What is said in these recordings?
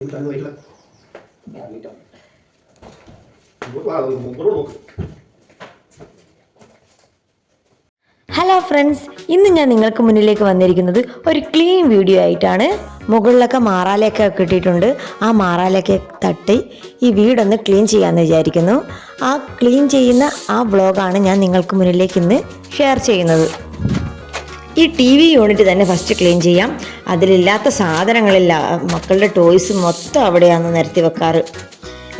Hello friends, ഇന്ന് ഞാൻ നിങ്ങൾക്ക് മുന്നിലേക്ക് വന്നിരിക്കുന്നത് ഒരു ക്ലീൻ വീഡിയോ ആയിട്ടാണ്. മുകളിലൊക്കെ മാറാലയൊക്കെ കിട്ടിയിട്ടുണ്ട്. ആ മാറാലയൊക്കെ തട്ടി ഈ വീടൊന്ന് ക്ലീൻ ചെയ്യാമെന്ന് വിചാരിക്കുന്നു. ആ ക്ലീൻ ചെയ്യുന്ന ആ വ്ളോഗാണ് ഞാൻ നിങ്ങൾക്ക് മുന്നിലേക്ക് ഇന്ന് ഷെയർ ചെയ്യുന്നത്. ഈ TV യൂണിറ്റ് തന്നെ ഫസ്റ്റ് ക്ലീൻ ചെയ്യാം. അതിലില്ലാത്ത സാധനങ്ങളില്ല. മക്കളുടെ ടോയ്സ് മൊത്തം അവിടെയാണ് നിരത്തി വെക്കാറ്.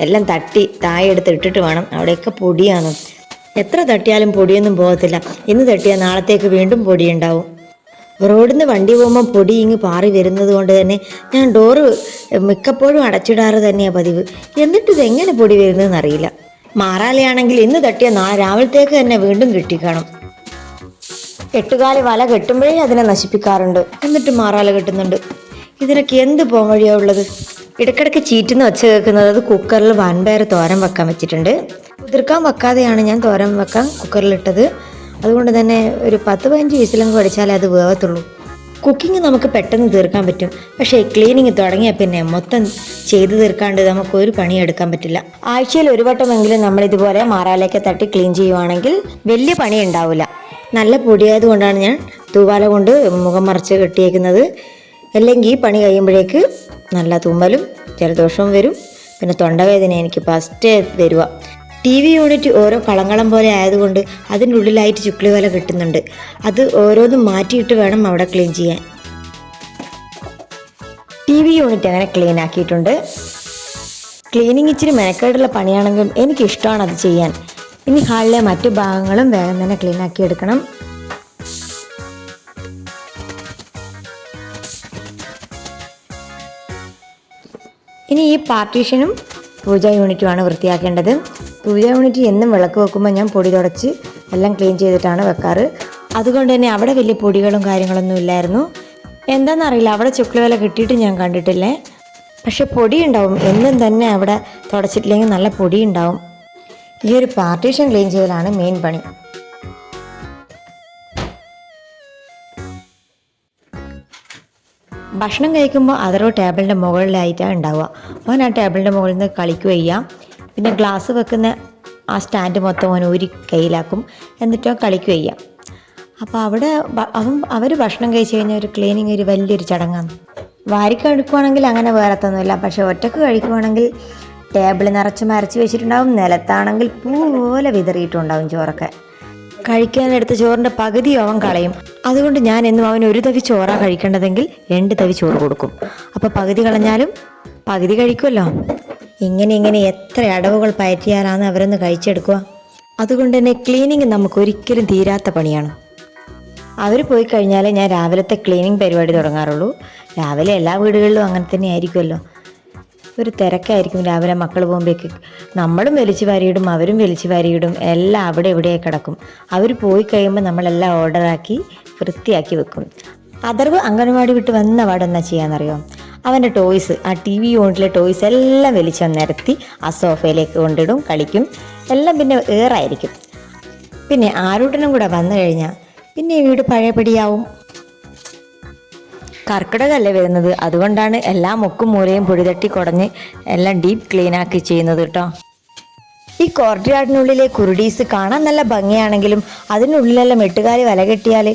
എല്ലാം തട്ടി താഴെ എടുത്ത് ഇട്ടിട്ട് വേണം. അവിടെയൊക്കെ പൊടിയാണ്. എത്ര തട്ടിയാലും പൊടിയൊന്നും പോകത്തില്ല. ഇന്ന് തട്ടിയാൽ നാളത്തേക്ക് വീണ്ടും പൊടിയുണ്ടാവും. റോഡിൽ നിന്ന് വണ്ടി പോകുമ്പോൾ പൊടി ഇങ്ങ് പാറി വരുന്നത് കൊണ്ട് തന്നെ ഞാൻ ഡോറ് മിക്കപ്പോഴും അടച്ചിടാറ് തന്നെയാണ് പതിവ്. എന്നിട്ട് ഇതെങ്ങനെ പൊടി വരുന്നതെന്ന് അറിയില്ല. മാറാലയാണെങ്കിൽ ഇന്ന് തട്ടിയാൽ നാളെ രാവിലത്തേക്ക് തന്നെ വീണ്ടും കിട്ടിക്കാണും. എട്ടുകാലി വല കെട്ടുമ്പോഴേ അതിനെ നശിപ്പിക്കാറുണ്ട്. എന്നിട്ട് മാറാല കെട്ടുന്നുണ്ട്. ഇതിനൊക്കെ എന്ത് പോംവഴിയാ ഉള്ളത്? ഇടയ്ക്കിടയ്ക്ക് ചീറ്റുന്ന ഒച്ച കേൾക്കുന്നത്. അത് കുക്കറിൽ വൻപയർ തോരൻ വെക്കാൻ വെച്ചിട്ടുണ്ട്. കുതിർക്കാൻ വെക്കാതെയാണ് ഞാൻ തോരൻ വെക്കാൻ കുക്കറിലിട്ടത്. അതുകൊണ്ട് തന്നെ ഒരു 10-15 വിസിലങ്ങ് പഠിച്ചാലേ അത് വേവത്തുള്ളൂ. കുക്കിംഗ് നമുക്ക് പെട്ടെന്ന് തീർക്കാൻ പറ്റും. പക്ഷേ ക്ലീനിങ് തുടങ്ങിയാൽ പിന്നെ മൊത്തം ചെയ്ത് തീർക്കാണ്ട് നമുക്ക് ഒരു പണി എടുക്കാൻ പറ്റില്ല. ആഴ്ചയിൽ ഒരു വട്ടമെങ്കിലും നമ്മൾ ഇതുപോലെ മാറാലയൊക്കെ തട്ടി ക്ലീൻ ചെയ്യുവാണെങ്കിൽ വലിയ പണി ഉണ്ടാവില്ല. നല്ല പൊടിയായത് കൊണ്ടാണ് ഞാൻ തൂവാല കൊണ്ട് മുഖം മറച്ച് കെട്ടിയേക്കുന്നത്. അല്ലെങ്കിൽ പണി കഴിയുമ്പോഴേക്ക് നല്ല തുമ്മലും ജലദോഷവും വരും. പിന്നെ തൊണ്ടവേദന എനിക്ക് ഫസ്റ്റ് വരുക. TV യൂണിറ്റ് ഓരോ കളങ്കളം പോലെ ആയതുകൊണ്ട് അതിൻ്റെ ഉള്ളിലായിട്ട് ചുക്ലി വല കിട്ടുന്നുണ്ട്. അത് ഓരോന്നും മാറ്റിയിട്ട് വേണം അവിടെ ക്ലീൻ ചെയ്യാൻ. TV യൂണിറ്റ് അങ്ങനെ ക്ലീൻ ആക്കിയിട്ടുണ്ട്. ക്ലീനിങ് ഇച്ചിരി മെനക്കേടുള്ള പണിയാണെങ്കിലും എനിക്കിഷ്ടമാണ് അത് ചെയ്യാൻ. ഇനി ഹാളിലെ മറ്റു ഭാഗങ്ങളും വേഗം തന്നെ ക്ലീൻ ആക്കി എടുക്കണം. ഇനി ഈ പാർട്ടീഷനും പൂജാ യൂണിറ്റുമാണ് വൃത്തിയാക്കേണ്ടത്. പൂജാ യൂണിറ്റ് എന്നും വിളക്ക് വെക്കുമ്പോൾ ഞാൻ പൊടി തുടച്ച് എല്ലാം ക്ലീൻ ചെയ്തിട്ടാണ് വെക്കാറ്. അതുകൊണ്ട് തന്നെ അവിടെ വലിയ പൊടികളും കാര്യങ്ങളൊന്നും ഇല്ലായിരുന്നു. എന്താണെന്നറിയില്ല, അവിടെ ചുക്ലിവല കിട്ടിയിട്ട് ഞാൻ കണ്ടിട്ടില്ലേ. പക്ഷെ പൊടി ഉണ്ടാവും. എന്നും തന്നെ അവിടെ തുടച്ചിട്ടില്ലെങ്കിൽ നല്ല പൊടി ഉണ്ടാവും. ഈ ഒരു പാർട്ടീഷൻ ക്ലീൻ ചെയ്യലാണ് മെയിൻ പണി. ഭക്ഷണം കഴിക്കുമ്പോൾ അതറോ ടേബിളിൻ്റെ മുകളിലായിട്ടാണ് ഉണ്ടാവുക. അവൻ ആ ടേബിളിൻ്റെ മുകളിൽ നിന്ന് കളിക്കുക ചെയ്യാം. പിന്നെ ഗ്ലാസ് വെക്കുന്ന ആ സ്റ്റാൻഡ് മൊത്തം അവൻ ഒരു കയ്യിലാക്കും. എന്നിട്ടോ കളിക്കുക ചെയ്യാം. അപ്പോൾ അവിടെ അവർ ഭക്ഷണം കഴിച്ച് കഴിഞ്ഞാൽ ഒരു ക്ലീനിങ് ഒരു വലിയൊരു ചടങ്ങാണ്. വാരി കഴിക്കുവാണെങ്കിൽ അങ്ങനെ വേറത്തൊന്നുമില്ല. പക്ഷെ ഒറ്റക്ക് കഴിക്കുവാണെങ്കിൽ ടേബിൾ നിറച്ച് മരച്ച് വെച്ചിട്ടുണ്ടാവും. നിലത്താണെങ്കിൽ പൂ പോലെ വിതറിയിട്ടുണ്ടാവും ചോറൊക്കെ. കഴിക്കാനെടുത്ത ചോറിൻ്റെ പകുതി അവൻ കളയും. അതുകൊണ്ട് ഞാൻ എന്നും അവൻ ഒരു തവി ചോറാ കഴിക്കേണ്ടതെങ്കിൽ 2 തവി ചോറ് കൊടുക്കും. അപ്പോൾ പകുതി കളഞ്ഞാലും പകുതി കഴിക്കുമല്ലോ. ഇങ്ങനെ എത്ര അടവുകൾ പയറ്റിയാലാണ് അവരൊന്ന് കഴിച്ചെടുക്കുക. അതുകൊണ്ട് തന്നെ ക്ലീനിങ് നമുക്ക് ഒരിക്കലും തീരാത്ത പണിയാണ്. അവർ പോയി കഴിഞ്ഞാലേ ഞാൻ രാവിലത്തെ ക്ലീനിങ് പരിപാടി തുടങ്ങാറുള്ളൂ. രാവിലെ എല്ലാ വീടുകളിലും അങ്ങനെ തന്നെ ആയിരിക്കുമല്ലോ. ഒരു തിരക്കായിരിക്കും രാവിലെ മക്കൾ പോകുമ്പോഴേക്ക്. നമ്മളും വലിച്ചു വാരിയിടും, അവരും വലിച്ചു വാരിയിടും. എല്ലാം അവിടെ ഇവിടെ കിടക്കും. അവർ പോയി കഴിയുമ്പോൾ നമ്മളെല്ലാം ഓർഡറാക്കി വൃത്തിയാക്കി വെക്കും. അതർവ് അംഗൻവാടി വിട്ട് വന്ന പാടെ എന്നാ ചെയ്യാന്നറിയോ? അവൻ്റെ ടോയ്സ്, ആ TV യൂണിറ്റിലെ ടോയ്സ് എല്ലാം വലിച്ചു നിരത്തി ആ സോഫയിലേക്ക് കൊണ്ടിടും, കളിക്കും. എല്ലാം പിന്നെ ഏറായിരിക്കും. പിന്നെ ആരൂട്ടനും കൂടെ വന്നു കഴിഞ്ഞാൽ പിന്നെ ഈ വീട് പഴയപടിയാവും. കർക്കിടകമല്ലേ വരുന്നത്. അതുകൊണ്ടാണ് എല്ലാ മുക്കും മൂലയും പൊടി തട്ടി കുടഞ്ഞ് എല്ലാം ഡീപ്പ് ക്ലീൻ ആക്കി ചെയ്യുന്നത് കേട്ടോ. ഈ കോർട്ട്യാർഡിനുള്ളിലെ കുരുടീസ് കാണാൻ നല്ല ഭംഗിയാണെങ്കിലും അതിനുള്ളിലെല്ലാം എട്ടുകാലി വല കെട്ടിയാൽ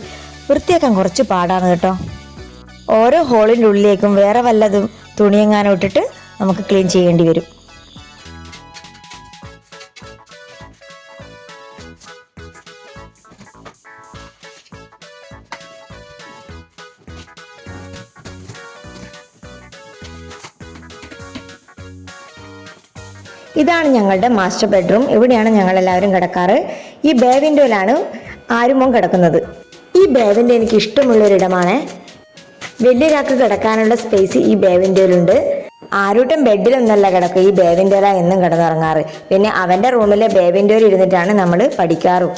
വൃത്തിയാക്കാൻ കുറച്ച് പാടാണ് കേട്ടോ. ഓരോ ഹോളിൻ്റെ ഉള്ളിലേക്കും വേറെ വല്ലതും തുണിയെങ്ങാനും ഇട്ടിട്ട് നമുക്ക് ക്ലീൻ ചെയ്യേണ്ടി വരും. ഇതാണ് ഞങ്ങളുടെ മാസ്റ്റർ ബെഡ്റൂം. ഇവിടെയാണ് ഞങ്ങളെല്ലാവരും കിടക്കാറ്. ഈ ബേ വിൻഡോയിലാണ് ആരുമോൻ കിടക്കുന്നത്. ഈ ബേ വിൻഡോ എനിക്ക് ഇഷ്ടമുള്ളൊരിടമാണ്. വലിയൊരാൾക്ക് കിടക്കാനുള്ള സ്പേസ് ഈ ബേ വിൻഡോയിലുണ്ട്. ആരൂട്ടം ബെഡിലൊന്നല്ല കിടക്കുക, ഈ ബേ വിൻഡോയിലാണ് എന്നും കിടന്നിറങ്ങാറ്. പിന്നെ അവൻ്റെ റൂമിലെ ബേ വിൻഡോയിൽ ഇരുന്നിട്ടാണ് നമ്മൾ പഠിക്കാറും.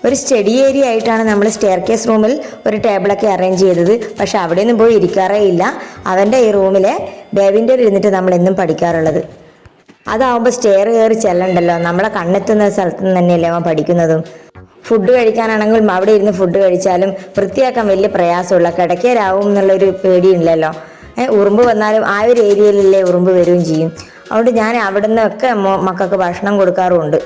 ഒരു സ്റ്റഡി ഏരിയ ആയിട്ടാണ് നമ്മൾ സ്റ്റെയർ കേസ് റൂമിൽ ഒരു ടേബിളൊക്കെ അറേഞ്ച് ചെയ്തത്. പക്ഷെ അവിടെയൊന്നും പോയി ഇരിക്കാറേ ഇല്ല. അവൻ്റെ ഈ റൂമിലെ ബേ വിൻഡോയിൽ ഇരുന്നിട്ട് നമ്മൾ എന്നും പഠിക്കാറുള്ളത്. അതാവുമ്പോൾ സ്റ്റെയർ കയറി ചെല്ലണ്ടല്ലോ. നമ്മളെ കണ്ണെത്തുന്ന സ്ഥലത്ത് നിന്ന് തന്നെയല്ലേ അവൻ പഠിക്കുന്നതും. ഫുഡ് കഴിക്കാനാണെങ്കിലും അവിടെ ഇരുന്ന് ഫുഡ് കഴിച്ചാലും വൃത്തിയാക്കാൻ വലിയ പ്രയാസമുള്ള, കിടക്കയിലാവും എന്നുള്ളൊരു പേടിയില്ലല്ലോ. ഉറുമ്പ് വന്നാലും ആ ഒരു ഏരിയയിലല്ലേ ഉറുമ്പ് വരികയും ചെയ്യും. അതുകൊണ്ട് ഞാൻ അവിടെ നിന്നൊക്കെ മക്കൾക്ക് ഭക്ഷണം കൊടുക്കാറുമുണ്ട്.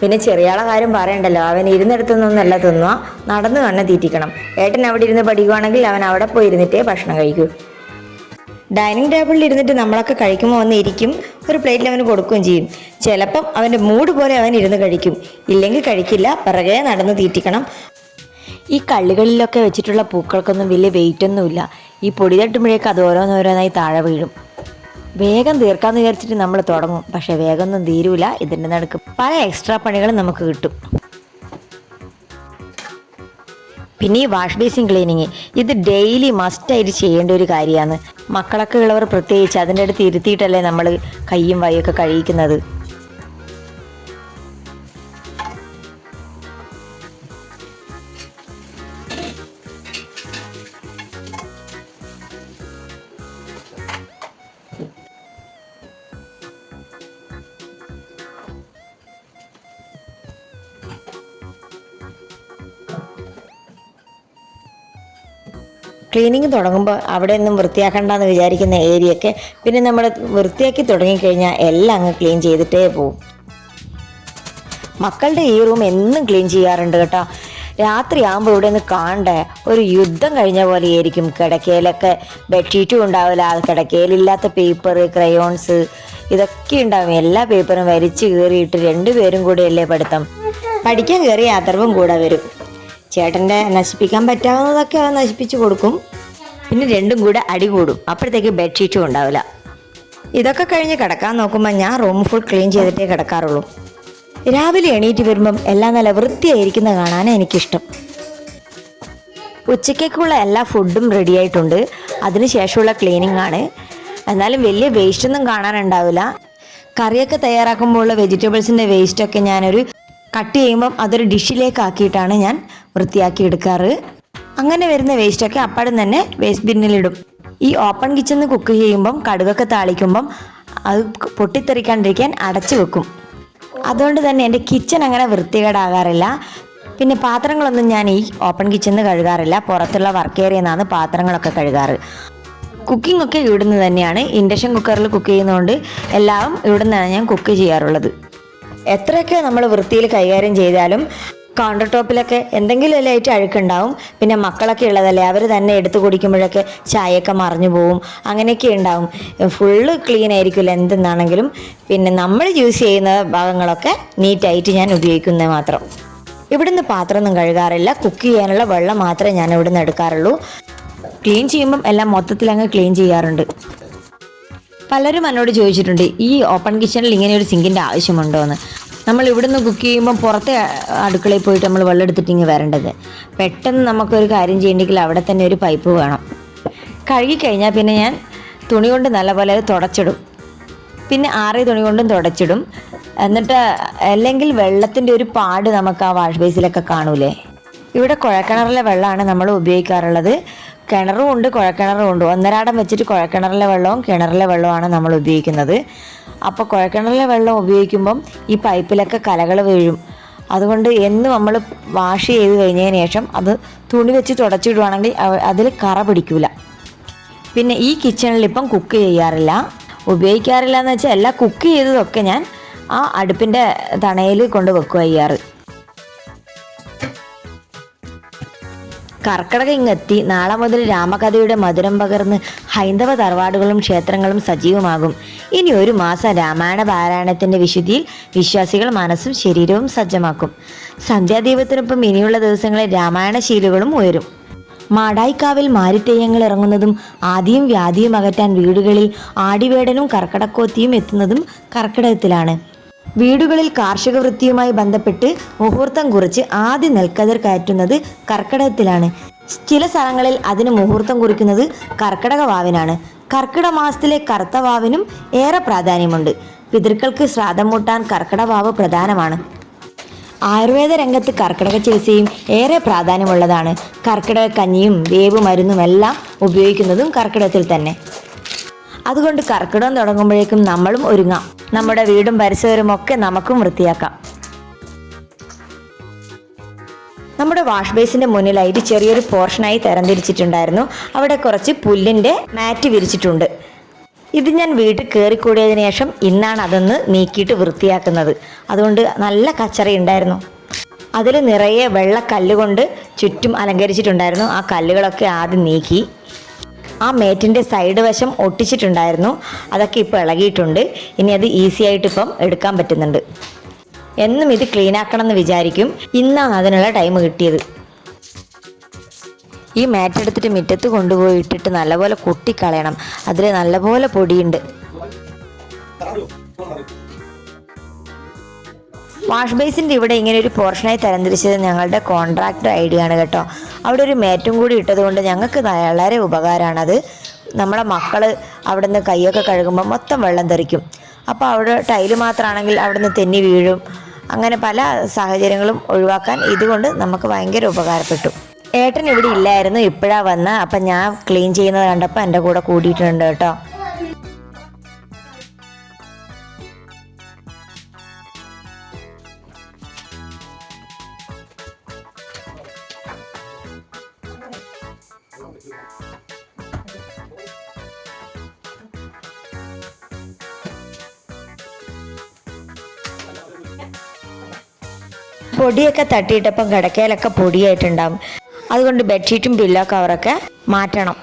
പിന്നെ ചെറിയാളെ കാര്യം പറയണ്ടല്ലോ, അവൻ ഇരുന്നിടത്തുനിന്നൊന്നല്ല തിന്നുക, നടന്നു കണ്ണ് തീറ്റിക്കണം. ഏട്ടൻ അവിടെ ഇരുന്ന് പഠിക്കുവാണെങ്കിൽ അവൻ അവിടെ പോയി ഇരുന്നിട്ടേ ഭക്ഷണം കഴിക്കൂ. ഡൈനിങ് ടേബിളിൽ ഇരുന്നിട്ട് നമ്മളൊക്കെ കഴിക്കുമ്പോൾ വന്ന് ഇരിക്കും, ഒരു പ്ലേറ്റിൽ അവന് കൊടുക്കുകയും ചെയ്യും. ചിലപ്പം അവൻ്റെ മൂഡ് പോലെ അവൻ ഇരുന്ന് കഴിക്കും, ഇല്ലെങ്കിൽ കഴിക്കില്ല, പിറകെ നടന്ന് തീറ്റിക്കണം. ഈ കള്ളികളിലൊക്കെ വെച്ചിട്ടുള്ള പൂക്കൾക്കൊന്നും വലിയ വെയിറ്റൊന്നുമില്ല. ഈ പൊടി തട്ടുമ്പോഴേക്ക് അത് ഓരോന്നോരോന്നായി താഴെ വീഴും. വേഗം തീർക്കാമെന്ന് വിചാരിച്ചിട്ട് നമ്മൾ തുടങ്ങും, പക്ഷേ വേഗമൊന്നും തീരൂല. ഇതിൻ്റെ നടുക്ക് പല എക്സ്ട്രാ പണികളും നമുക്ക് കിട്ടും. പിന്നെ ഈ വാഷ് ബേസിൻ ക്ലീനിങ്, ഇത് ഡെയിലി മസ്റ്റായിട്ട് ചെയ്യേണ്ട ഒരു കാര്യമാണ്. മക്കളൊക്കെ ഉള്ളവർ പ്രത്യേകിച്ച് അതിൻ്റെ അടുത്ത് ഇരുത്തിയിട്ടല്ലേ നമ്മൾ കയ്യും വായൊക്കെ കഴിക്കുന്നത്. ക്ലീനിങ് തുടങ്ങുമ്പോൾ അവിടെ ഒന്നും വൃത്തിയാക്കണ്ടെന്ന് വിചാരിക്കുന്ന ഏരിയയൊക്കെ പിന്നെ നമ്മൾ വൃത്തിയാക്കി തുടങ്ങിക്കഴിഞ്ഞാൽ എല്ലാം അങ്ങ് ക്ലീൻ ചെയ്തിട്ടേ പോവും. മക്കളുടെ ഈ റൂം എന്നും ക്ലീൻ ചെയ്യാറുണ്ട് കേട്ടോ. രാത്രിയാകുമ്പോൾ ഇവിടെ നിന്ന് കാണണ്ടേ, ഒരു യുദ്ധം കഴിഞ്ഞ പോലെയായിരിക്കും. കിടക്കയിലൊക്കെ ബെഡ്ഷീറ്റും ഉണ്ടാവില്ല, കിടക്കയിലില്ലാത്ത പേപ്പർ, ക്രയോൺസ് ഇതൊക്കെ ഉണ്ടാവും. എല്ലാ പേപ്പറും വലിച്ചു കീറിയിട്ട് രണ്ടുപേരും കൂടെയല്ലേ പഠിക്കാൻ കയറിയ അതർവും കൂടെ വരും. ചേട്ടൻ്റെ നശിപ്പിക്കാൻ പറ്റാവുന്നതൊക്കെ അവൻ നശിപ്പിച്ച് കൊടുക്കും, പിന്നെ രണ്ടും കൂടെ അടി കൂടും. അപ്പോഴത്തേക്ക് ബെഡ്ഷീറ്റും ഉണ്ടാവില്ല. ഇതൊക്കെ കഴിഞ്ഞ് കിടക്കാൻ നോക്കുമ്പോൾ ഞാൻ റൂം ഫുൾ ക്ലീൻ ചെയ്തിട്ടേ കിടക്കാറുള്ളൂ. രാവിലെ എണീറ്റ് വരുമ്പം എല്ലാം നല്ല വൃത്തിയായിരിക്കുന്ന കാണാൻ എനിക്കിഷ്ടം. ഉച്ചക്കേക്കുള്ള എല്ലാ ഫുഡും റെഡി ആയിട്ടുണ്ട്, അതിനുശേഷമുള്ള ക്ലീനിങ് ആണ്. എന്നാലും വലിയ വേസ്റ്റൊന്നും കാണാനുണ്ടാവില്ല. കറിയൊക്കെ തയ്യാറാക്കുമ്പോൾ വെജിറ്റബിൾസിൻ്റെ വേസ്റ്റൊക്കെ ഞാനൊരു കട്ട് ചെയ്യുമ്പം അതൊരു ഡിഷിലേക്ക് ആക്കിയിട്ടാണ് ഞാൻ വൃത്തിയാക്കി എടുക്കാറ്. അങ്ങനെ വരുന്ന വേസ്റ്റൊക്കെ അപ്പാടും തന്നെ വേസ്റ്റ് ബിന്നിലിടും. ഈ ഓപ്പൺ കിച്ചണിൽ കുക്ക് ചെയ്യുമ്പം കടുകൊക്കെ താളിക്കുമ്പം അത് പൊട്ടിത്തെറിക്കാണ്ടിരിക്കാൻ അടച്ചു വെക്കും. അതുകൊണ്ട് തന്നെ എൻ്റെ കിച്ചൺ അങ്ങനെ വൃത്തികേടാകാറില്ല. പിന്നെ പാത്രങ്ങളൊന്നും ഞാൻ ഈ ഓപ്പൺ കിച്ചണിൽ കഴുകാറില്ല, പുറത്തുള്ള വർക്ക് ഏരിയയിൽ നിന്നാണ് പാത്രങ്ങളൊക്കെ കഴുകാറ്. കുക്കിംഗ് ഒക്കെ ഇവിടുന്ന് തന്നെയാണ്. ഇൻഡക്ഷൻ കുക്കറിൽ കുക്ക് ചെയ്യുന്നതുകൊണ്ട് എല്ലാം ഇവിടെ നിന്നാണ് ഞാൻ കുക്ക് ചെയ്യാറുള്ളത്. എത്രയൊക്കെ നമ്മൾ വൃത്തിയിൽ കൈകാര്യം ചെയ്താലും കൗണ്ടർ ടോപ്പിലൊക്കെ എന്തെങ്കിലും എല്ലായിട്ട് അഴുക്കുണ്ടാവും. പിന്നെ മക്കളൊക്കെ ഉള്ളതല്ലേ, അവർ തന്നെ എടുത്ത് കുടിക്കുമ്പോഴൊക്കെ ചായയൊക്കെ മറിഞ്ഞു പോവും, അങ്ങനെയൊക്കെ ഉണ്ടാവും. ഫുള്ള് ക്ലീൻ ആയിരിക്കില്ല എന്തെന്നാണെങ്കിലും. പിന്നെ നമ്മൾ യൂസ് ചെയ്യുന്ന ഭാഗങ്ങളൊക്കെ നീറ്റായിട്ട് ഞാൻ ഉപയോഗിക്കുന്നത് മാത്രം. ഇവിടുന്ന് പാത്രമൊന്നും കഴുകാറില്ല, കുക്ക് ചെയ്യാനുള്ള വെള്ളം മാത്രമേ ഞാൻ ഇവിടുന്ന് എടുക്കാറുള്ളൂ. ക്ലീൻ ചെയ്യുമ്പം എല്ലാം മൊത്തത്തിൽ അങ്ങ് ക്ലീൻ ചെയ്യാറുണ്ട്. പലരും എന്നോട് ചോദിച്ചിട്ടുണ്ട്, ഈ ഓപ്പൺ കിച്ചണിൽ ഇങ്ങനെ ഒരു സിങ്കിൻ്റെ ആവശ്യമുണ്ടോ എന്ന്. നമ്മൾ ഇവിടുന്ന് കുക്ക് ചെയ്യുമ്പോൾ പുറത്തെ അടുക്കളയിൽ പോയിട്ട് നമ്മൾ വെള്ളം എടുത്തിട്ടിങ്ങ് വരേണ്ടത്. പെട്ടെന്ന് നമുക്കൊരു കാര്യം ചെയ്യണമെങ്കിൽ അവിടെ തന്നെ ഒരു പൈപ്പ് വേണം. കഴുകിക്കഴിഞ്ഞാൽ പിന്നെ ഞാൻ തുണി കൊണ്ട് നല്ലപോലെ തുടച്ചിടും, പിന്നെ ആറിയ തുണി കൊണ്ടും തുടച്ചിടും. എന്നിട്ട് അല്ലെങ്കിൽ വെള്ളത്തിൻ്റെ ഒരു പാട് നമുക്ക് ആ വാഷ് ബേസിലൊക്കെ കാണൂലേ. ഇവിടെ കുഴൽക്കിണറിലെ വെള്ളമാണ് നമ്മൾ ഉപയോഗിക്കാറുള്ളത്. കിണറും ഉണ്ട്, കുഴൽക്കിണറും ഉണ്ട്. ഒന്നരാടം വെച്ചിട്ട് കുഴൽക്കിണറിലെ വെള്ളവും കിണറിലെ വെള്ളവുമാണ് നമ്മൾ ഉപയോഗിക്കുന്നത്. അപ്പോൾ കുഴൽക്കിണറിലെ വെള്ളം ഉപയോഗിക്കുമ്പം ഈ പൈപ്പിലൊക്കെ കലകൾ വീഴും. അതുകൊണ്ട് എന്ന് നമ്മൾ വാഷ് ചെയ്ത് കഴിഞ്ഞതിന് ശേഷം അത് തുണി വെച്ച് തുടച്ചിടുവാണെങ്കിൽ അതിൽ കറ പിടിക്കില്ല. പിന്നെ ഈ കിച്ചണിൽ ഇപ്പം കുക്ക് ചെയ്യാറില്ല, ഉപയോഗിക്കാറില്ല എന്ന് വെച്ചാൽ എല്ലാ കുക്ക് ചെയ്തതൊക്കെ ഞാൻ ആ അടുപ്പിൻ്റെ തണയിൽ കൊണ്ട് വെക്കുക ചെയ്യാറ്. കർക്കിടക ഇങ്ങെത്തി. നാളെ മുതൽ രാമകഥയുടെ മധുരം പകർന്ന് ഹൈന്ദവ തറവാടുകളും ക്ഷേത്രങ്ങളും സജീവമാകും. ഇനി ഒരു മാസം രാമായണ പാരായണത്തിൻ്റെ വിശുദ്ധിയിൽ വിശ്വാസികൾ മനസ്സും ശരീരവും സജ്ജമാക്കും. സന്ധ്യാദീപത്തിനൊപ്പം ഇനിയുള്ള ദിവസങ്ങളിൽ രാമായണ ശീലുകളും ഉയരും. മാടായിക്കാവിൽ മാരിത്തെയ്യങ്ങൾ ഇറങ്ങുന്നതും ആദിയും വ്യാധിയും അകറ്റാൻ വീടുകളിൽ ആടിവേടനും കർക്കിടക്കോത്തിയും എത്തുന്നതും കർക്കിടകത്തിലാണ്. വീടുകളിൽ കാർഷിക വൃത്തിയുമായി ബന്ധപ്പെട്ട് മുഹൂർത്തം കുറിച്ച് ആദ്യ നെൽക്കതിർ കയറ്റുന്നത് കർക്കിടകത്തിലാണ്. ചില സ്ഥലങ്ങളിൽ അതിന് മുഹൂർത്തം കുറിക്കുന്നത് കർക്കിടക വാവിനാണ്. കർക്കിടക മാസത്തിലെ കറുത്ത വാവിനും ഏറെ പ്രാധാന്യമുണ്ട്. പിതൃക്കൾക്ക് ശ്രാദ്ധം മൂട്ടാൻ കർക്കിടക വാവ് പ്രധാനമാണ്. ആയുർവേദ രംഗത്ത് കർക്കിടക ചികിത്സയും ഏറെ പ്രാധാന്യമുള്ളതാണ്. കർക്കിടക കഞ്ഞിയും വേവ് മരുന്നും എല്ലാം ഉപയോഗിക്കുന്നതും കർക്കിടകത്തിൽ തന്നെ. അതുകൊണ്ട് കർക്കിടകം തുടങ്ങുമ്പോഴേക്കും നമ്മളും ഒരുങ്ങാം. നമ്മുടെ വീടും പരിസരവും ഒക്കെ നമുക്കും വൃത്തിയാക്കാം. നമ്മുടെ വാഷ് ബേസിൻ്റെ മുന്നിലായിട്ട് ചെറിയൊരു പോർഷനായി തരംതിരിച്ചിട്ടുണ്ടായിരുന്നു. അവിടെ കുറച്ച് പുല്ലിൻ്റെ മാറ്റ് വിരിച്ചിട്ടുണ്ട്. ഇത് ഞാൻ വീട്ടിൽ കയറിക്കൂടിയതിനു ശേഷം ഇന്നാണ് അതൊന്ന് നീക്കിയിട്ട് വൃത്തിയാക്കുന്നത്. അതുകൊണ്ട് നല്ല കച്ചറയുണ്ടായിരുന്നു. അതിൽ നിറയെ വെള്ള കല്ലുകൊണ്ട് ചുറ്റും അലങ്കരിച്ചിട്ടുണ്ടായിരുന്നു. ആ കല്ലുകളൊക്കെ ആദ്യം നീക്കി. ആ മേറ്റിൻ്റെ സൈഡ് വശം ഒട്ടിച്ചിട്ടുണ്ടായിരുന്നു. അതൊക്കെ ഇപ്പോൾ ഇളകിയിട്ടുണ്ട്. ഇനി അത് ഈസി ആയിട്ട് ഇപ്പം എടുക്കാൻ പറ്റുന്നുണ്ട്. എന്നും ഇത് ക്ലീൻ ആക്കണം എന്ന് വിചാരിക്കും. ഇന്നാണ് അതിനുള്ള ടൈം കിട്ടിയത്. ഈ മാറ്റ് എടുത്തിട്ട് മുറ്റത്ത് കൊണ്ടുപോയി ഇട്ടിട്ട് നല്ലപോലെ കൊട്ടിക്കളയണം. അതിൽ നല്ലപോലെ പൊടിയുണ്ട്. വാഷ് ബേസിൻ്റെ ഇവിടെ ഇങ്ങനെ ഒരു പോർഷനായി തരംതിരിച്ചത് ഞങ്ങളുടെ കോൺട്രാക്ടർ ഐഡിയ ആണ് കേട്ടോ. അവിടെ ഒരു മാറ്റും കൂടി ഇട്ടതുകൊണ്ട് ഞങ്ങൾക്ക് വളരെ ഉപകാരമാണത്. നമ്മളെ മക്കൾ അവിടെ നിന്ന് കൈയൊക്കെ കഴുകുമ്പോൾ മൊത്തം വെള്ളം തെറിക്കും. അപ്പോൾ അവിടെ ടൈല് മാത്രമാണെങ്കിൽ അവിടെ നിന്ന് തെന്നി വീഴും. അങ്ങനെ പല സാഹചര്യങ്ങളും ഒഴിവാക്കാൻ ഇതുകൊണ്ട് നമുക്ക് ഭയങ്കര ഉപകാരപ്പെട്ടു. ഏട്ടൻ ഇവിടെ ഇല്ലായിരുന്നു, ഇപ്പോഴാണ് വന്ന. അപ്പം ഞാൻ ക്ലീൻ ചെയ്യുന്നത് കണ്ടപ്പോൾ എൻ്റെ കൂടെ കൂടിയിട്ടുണ്ട് കേട്ടോ. പൊടിയൊക്കെ തട്ടിയിട്ടപ്പം കിടക്കയിലൊക്കെ പൊടിയായിട്ടുണ്ടാകും. അതുകൊണ്ട് ബെഡ്ഷീറ്റും പില്ലോ കവറൊക്കെ മാറ്റണം.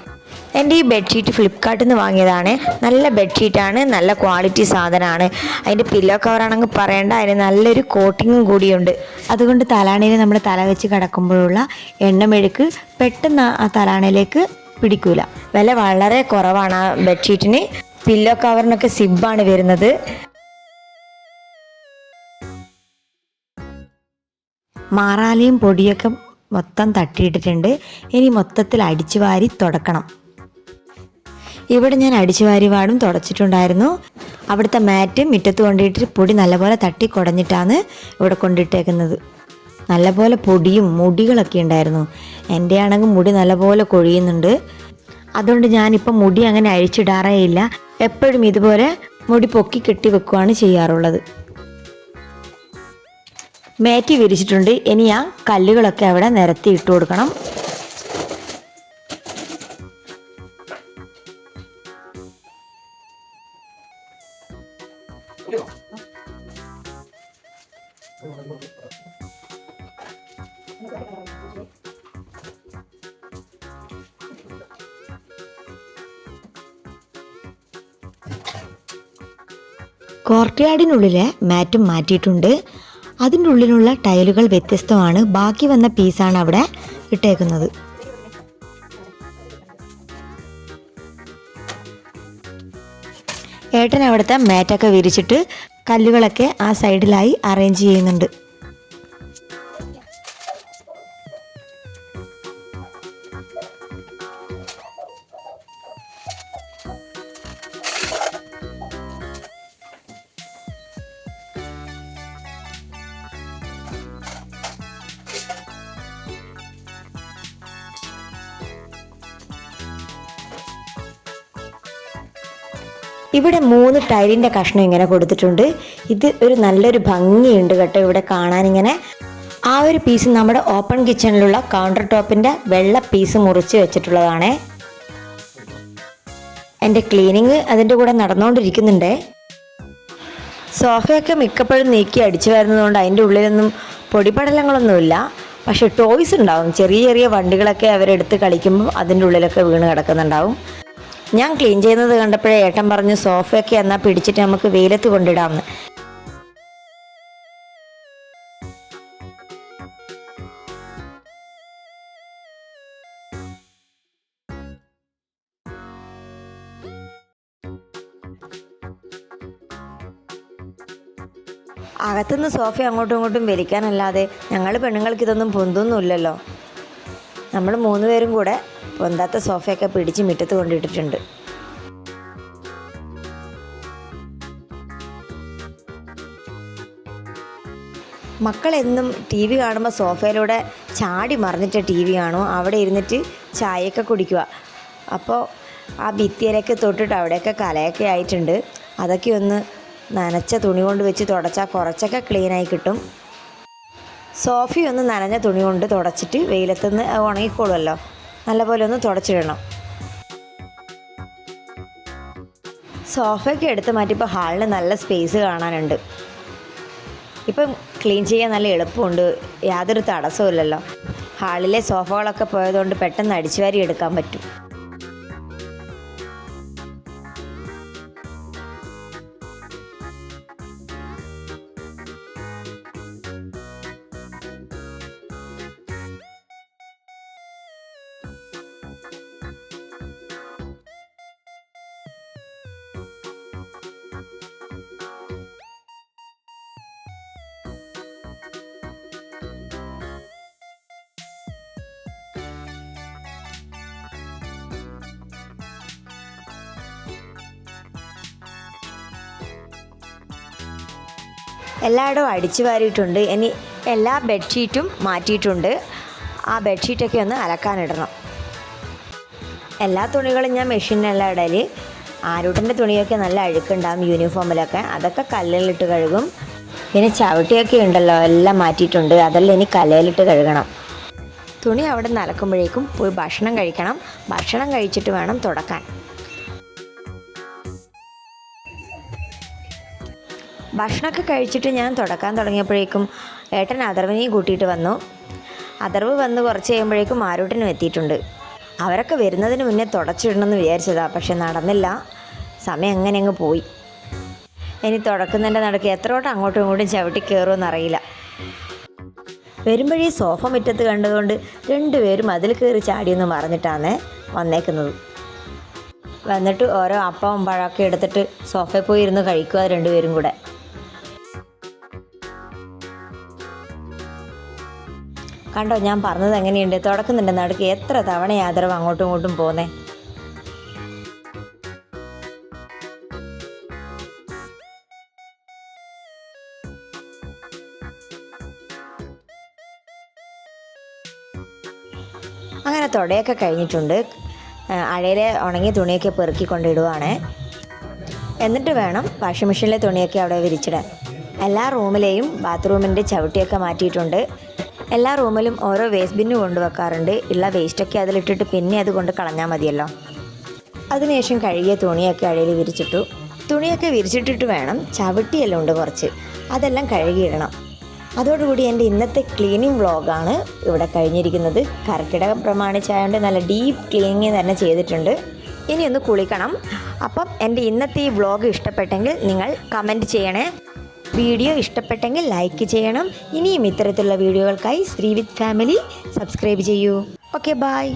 എൻ്റെ ഈ ബെഡ്ഷീറ്റ് ഫ്ലിപ്കാർട്ടിൽ നിന്ന് വാങ്ങിയതാണ്. നല്ല ബെഡ്ഷീറ്റാണ്, നല്ല ക്വാളിറ്റി സാധനമാണ്. അതിൻ്റെ പില്ലോ കവറാണെങ്കിൽ പറയേണ്ട, അതിന് നല്ലൊരു കോട്ടിങ്ങും കൂടിയുണ്ട്. അതുകൊണ്ട് തലാണയിൽ നമ്മൾ തല വെച്ച് കിടക്കുമ്പോഴുള്ള എണ്ണമെഴുക്ക് പെട്ടെന്ന് ആ തലാണയിലേക്ക് പിടിക്കൂല. വില വളരെ കുറവാണ് ആ ബെഡ്ഷീറ്റിന്. പില്ലോ കവറിനൊക്കെ സിബാണ് വരുന്നത്. മാറാലയും പൊടിയൊക്കെ മൊത്തം തട്ടിയിട്ടിട്ടുണ്ട്. ഇനി മൊത്തത്തിൽ അടിച്ചു വാരി തുടക്കണം. ഇവിടെ ഞാൻ അടിച്ചു വാരി വാടും തുടച്ചിട്ടുണ്ടായിരുന്നു. അവിടുത്തെ മാറ്റ് മുറ്റത്ത് കൊണ്ടിട്ട് പൊടി നല്ലപോലെ തട്ടി കുടഞ്ഞിട്ടാണ് ഇവിടെ കൊണ്ടിട്ടേക്കുന്നത്. നല്ലപോലെ പൊടിയും മുടികളൊക്കെ ഉണ്ടായിരുന്നു. എൻ്റെ ആണെങ്കിൽ മുടി നല്ലപോലെ കൊഴിയുന്നുണ്ട്. അതുകൊണ്ട് ഞാനിപ്പോൾ മുടി അങ്ങനെ അഴിച്ചിടാറേ ഇല്ല. എപ്പോഴും ഇതുപോലെ മുടി പൊക്കി കെട്ടി വെക്കുകയാണ് ചെയ്യാറുള്ളത്. മാറ്റി വിരിച്ചിട്ടുണ്ട്. ഇനി ആ കല്ലുകളൊക്കെ അവിടെ നിരത്തി ഇട്ട് കൊടുക്കണം. കോർട്ട്യാർഡിനുള്ളിലെ മാറ്റും മാറ്റിയിട്ടുണ്ട്. അതിൻ്റെ ഉള്ളിലുള്ള ടൈലുകൾ വ്യത്യസ്തമാണ്. ബാക്കി വന്ന പീസാണ് അവിടെ ഇട്ടേക്കുന്നത്. ഏട്ടൻ അവിടുത്തെ മാറ്റൊക്കെ വിരിച്ചിട്ട് കല്ലുകളൊക്കെ ആ സൈഡിലായി അറേഞ്ച് ചെയ്യുന്നുണ്ട്. ഇവിടെ 3 ടൈലിൻ്റെ കഷ്ണം ഇങ്ങനെ കൊടുത്തിട്ടുണ്ട്. ഇത് ഒരു നല്ലൊരു ഭംഗിയുണ്ട് കേട്ടോ ഇവിടെ കാണാനിങ്ങനെ. ആ ഒരു പീസ് നമ്മുടെ ഓപ്പൺ കിച്ചണിലുള്ള കൗണ്ടർ ടോപ്പിൻ്റെ വെള്ള പീസ് മുറിച്ച് വെച്ചിട്ടുള്ളതാണ്. എൻ്റെ ക്ലീനിങ് അതിൻ്റെ കൂടെ നടന്നുകൊണ്ടിരിക്കുന്നുണ്ട്. സോഫയൊക്കെ മിക്കപ്പോഴും നീക്കി അടിച്ചു വരുന്നതുകൊണ്ട് അതിൻ്റെ ഉള്ളിലൊന്നും പൊടിപടലങ്ങളൊന്നുമില്ല. പക്ഷെ ടോയ്സ് ഉണ്ടാവും. ചെറിയ ചെറിയ വണ്ടികളൊക്കെ അവരെടുത്ത് കളിക്കുമ്പോൾ അതിൻ്റെ ഉള്ളിലൊക്കെ വീണ് കിടക്കുന്നുണ്ടാവും. ഞാൻ ക്ലീൻ ചെയ്യുന്നത് കണ്ടപ്പോഴേ ഏട്ടൻ പറഞ്ഞു സോഫയൊക്കെ എന്നാൽ പിടിച്ചിട്ട് നമുക്ക് വെയിലത്ത് കൊണ്ടിടാമെന്ന്. അകത്തുനിന്ന് സോഫ അങ്ങോട്ടും ഇങ്ങോട്ടും വലിക്കാനല്ലാതെ ഞങ്ങൾ പെണ്ണുങ്ങൾക്ക് ഇതൊന്നും പൊന്തൊന്നുമില്ലല്ലോ. നമ്മൾ 3 പേരും കൂടെ പൊന്താത്ത സോഫയൊക്കെ പിടിച്ച് മുറ്റത്ത് കൊണ്ടിട്ടിട്ടുണ്ട്. മക്കളെന്നും ടി വി കാണുമ്പോൾ സോഫയിലൂടെ ചാടി മറിഞ്ഞിട്ട് ടി വി കാണും. അവിടെ ഇരുന്നിട്ട് ചായയൊക്കെ കുടിക്കുക. അപ്പോൾ ആ ഭിത്തിയിലൊക്കെ തൊട്ടിട്ട് അവിടെയൊക്കെ കലയൊക്കെ ആയിട്ടുണ്ട്. അതൊക്കെ ഒന്ന് നനച്ച തുണി കൊണ്ട് വെച്ച് തുടച്ചാൽ കുറച്ചൊക്കെ ക്ലീനായി കിട്ടും. സോഫയൊന്ന് നനഞ്ഞ തുണി കൊണ്ട് തുടച്ചിട്ട് വെയിലത്തുനിന്ന് ഉണങ്ങിക്കോളുമല്ലോ, നല്ലപോലെ ഒന്ന് തുടച്ചിടണം. സോഫയൊക്കെ എടുത്ത് മാറ്റിയപ്പോൾ ഹാളിൽ നല്ല സ്പേസ് കാണാനുണ്ട്. ഇപ്പം ക്ലീൻ ചെയ്യാൻ നല്ല എളുപ്പമുണ്ട്, യാതൊരു തടസ്സമില്ലല്ലോ. ഹാളിലെ സോഫകളൊക്കെ പോയതുകൊണ്ട് പെട്ടെന്ന് അടിച്ചുവാരി എടുക്കാൻ പറ്റും. എല്ലായിടവും അടിച്ചു വാരിയിട്ടുണ്ട്. ഇനി എല്ലാ ബെഡ്ഷീറ്റും മാറ്റിയിട്ടുണ്ട്. ആ ബെഡ്ഷീറ്റൊക്കെ ഒന്ന് അലക്കാനിടണം. എല്ലാ തുണികളും ഞാൻ മെഷീനിലെല്ലാം ഇടൽ. ആരൂട്ടൻ്റെ തുണിയൊക്കെ നല്ല അഴുക്കുണ്ടാകും യൂണിഫോമിലൊക്കെ, അതൊക്കെ കല്ലിലിട്ട് കഴുകും. പിന്നെ ചവിട്ടിയൊക്കെ ഉണ്ടല്ലോ, എല്ലാം മാറ്റിയിട്ടുണ്ട്, അതെല്ലാം ഇനി കല്ലിലിട്ട് കഴുകണം. തുണി അവിടെ നിന്ന് അലക്കുമ്പോഴേക്കും പോയി ഭക്ഷണം കഴിക്കണം. ഭക്ഷണം കഴിച്ചിട്ട് വേണം തുടക്കാൻ. ഭക്ഷണമൊക്കെ കഴിച്ചിട്ട് ഞാൻ തുടക്കാൻ തുടങ്ങിയപ്പോഴേക്കും ഏട്ടൻ അഥർവിനെയും കൂട്ടിയിട്ട് വന്നു. അഥർവ് വന്ന് കുറച്ച് കഴിയുമ്പോഴേക്കും ആരൂട്ടനും എത്തിയിട്ടുണ്ട്. അവരൊക്കെ വരുന്നതിന് മുന്നേ തുടച്ചിടണമെന്ന് വിചാരിച്ചതാണ്, പക്ഷെ നടന്നില്ല. സമയം അങ്ങനെ അങ്ങ് പോയി. ഇനി തുടക്കുന്നതിൻ്റെ നടക്ക് എത്ര വട്ടം അങ്ങോട്ടും ഇങ്ങോട്ടും ചവിട്ടി കയറുമെന്നറിയില്ല. വരുമ്പോഴേ സോഫ മുറ്റത്ത് കണ്ടതുകൊണ്ട് രണ്ടുപേരും അതിൽ കയറി ചാടിയെന്ന് പറഞ്ഞിട്ടാണ് വന്നേക്കുന്നത്. വന്നിട്ട് ഓരോ അപ്പവും പഴമൊക്കെ എടുത്തിട്ട് സോഫയിൽ പോയി ഇരുന്ന് കഴിക്കുക രണ്ടുപേരും കൂടെ. കണ്ടോ ഞാൻ പറഞ്ഞത് എങ്ങനെയുണ്ട്? തുടക്കുന്നുണ്ട് നടുക്ക് എത്ര തവണ ആദരവ് അങ്ങോട്ടും ഇങ്ങോട്ടും പോന്നേ. അങ്ങനെ തുടയൊക്കെ കഴിഞ്ഞിട്ടുണ്ട്. അഴയിലെ ഉണങ്ങിയ തുണിയൊക്കെ പെറുക്കി കൊണ്ടിടുവാണ്. എന്നിട്ട് വേണം വാഷിംഗ് മെഷീനിലെ തുണിയൊക്കെ അവിടെ വിരിച്ചിടാൻ. എല്ലാ റൂമിലെയും ബാത്റൂമിൻ്റെ ചവിട്ടിയൊക്കെ മാറ്റിയിട്ടുണ്ട്. എല്ലാ റൂമിലും ഓരോ വേസ്റ്റ് ബിന്ന് കൊണ്ടുവെക്കാറുണ്ട്. ഉള്ള വേസ്റ്റൊക്കെ അതിലിട്ടിട്ട് പിന്നെ അത് കൊണ്ട് കളഞ്ഞാൽ മതിയല്ലോ. അതിനുശേഷം കഴുകിയ തുണിയൊക്കെ അഴയിൽ വിരിച്ചിട്ടു. തുണിയൊക്കെ വിരിച്ചിട്ടിട്ട് വേണം, ചവിട്ടിയെല്ലാം ഉണ്ട് കുറച്ച്, അതെല്ലാം കഴുകിയിടണം. അതോടുകൂടി എൻ്റെ ഇന്നത്തെ ക്ലീനിങ് വ്ളോഗാണ് ഇവിടെ കഴിഞ്ഞിരിക്കുന്നത്. കർക്കിടകം പ്രമാണിച്ചായതുകൊണ്ട് നല്ല ഡീപ്പ് ക്ലീനിങ് തന്നെ ചെയ്തിട്ടുണ്ട്. ഇനി ഒന്ന് കുളിക്കണം. അപ്പം എൻ്റെ ഇന്നത്തെ ഈ വ്ളോഗ് ഇഷ്ടപ്പെട്ടെങ്കിൽ നിങ്ങൾ കമൻറ്റ് ചെയ്യണേ. വീഡിയോ ഇഷ്ടപ്പെട്ടെങ്കിൽ ലൈക്ക് ചെയ്യണം. ഇനിയും ഇത്തരത്തിലുള്ള വീഡിയോകൾക്കായി ശ്രീ വിത്ത് ഫാമിലി സബ്സ്ക്രൈബ് ചെയ്യൂ. Okay, by.